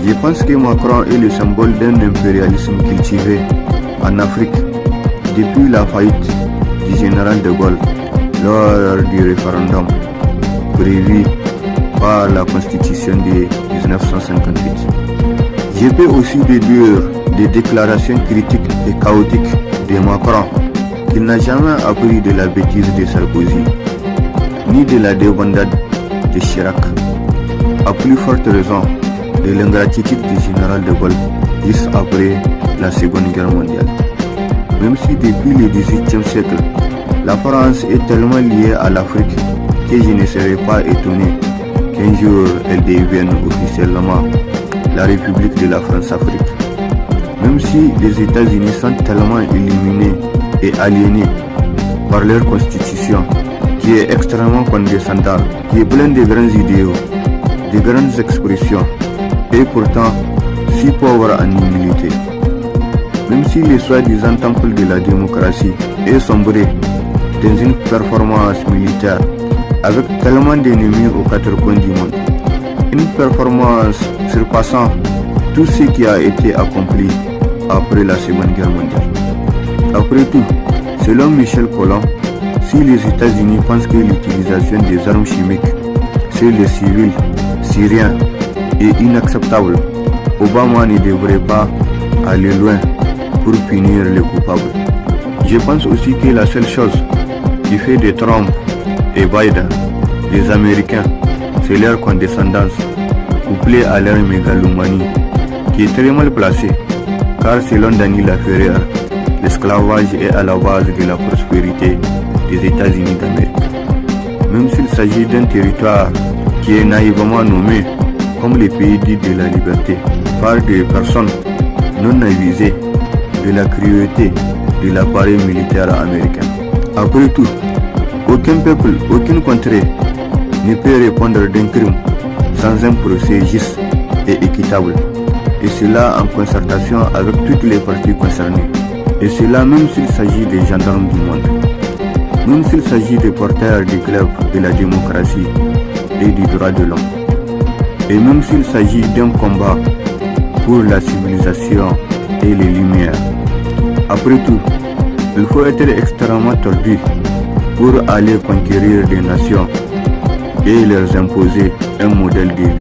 Je pense que Macron est le symbole d'un impérialisme cultivé en Afrique depuis la faillite du général de Gaulle lors du référendum prévu par la Constitution de 1958. Je peux aussi déduire des déclarations critiques et chaotiques de Macron qu'il n'a jamais appris de la bêtise de Sarkozy ni de la débandade de Chirac. À plus forte raison de l'ingratitude du général de Gaulle juste après la Seconde Guerre mondiale. Même si depuis le XVIIIe siècle, la France est tellement liée à l'Afrique que je ne serais pas étonné qu'un jour elle devienne officiellement la République de la France-Afrique. Même si les États-Unis sont tellement éliminés et aliénés par leur constitution, qui est extrêmement condescendante, qui est pleine de grands idéaux, de grandes expressions, et pourtant si pauvre en humilité. Même si le soi-disant temple de la démocratie est sombré dans une performance militaire avec tellement d'ennemis aux quatre coins du monde, une performance surpassant tout ce qui a été accompli après la Seconde Guerre mondiale. Après tout, selon Michel Collomb, si les États-Unis pensent que l'utilisation des armes chimiques sur les civils syriens est inacceptable, Obama ne devrait pas aller loin pour punir les coupables. Je pense aussi que la seule chose qui fait de Trump et Biden des Américains, c'est leur condescendance, couplée à leur mégalomanie, qui est très mal placée, car selon Danny Laferrière, l'esclavage est à la base de la prospérité des États-Unis d'Amérique. Même s'il s'agit d'un territoire qui est naïvement nommé comme le pays dit de la liberté par des personnes non avisées de la cruauté de l'appareil militaire américain. Après tout, aucun peuple, aucune contrée ne peut répondre d'un crime sans un procès juste et équitable, et cela en concertation avec toutes les parties concernées, et cela même s'il s'agit des gendarmes du monde, même s'il s'agit des porteurs du club de la démocratie et du droit de l'homme, et même s'il s'agit d'un combat pour la civilisation et les lumières. Après tout, il faut être extrêmement tordu pour aller conquérir des nations et leur imposer un modèle de vie.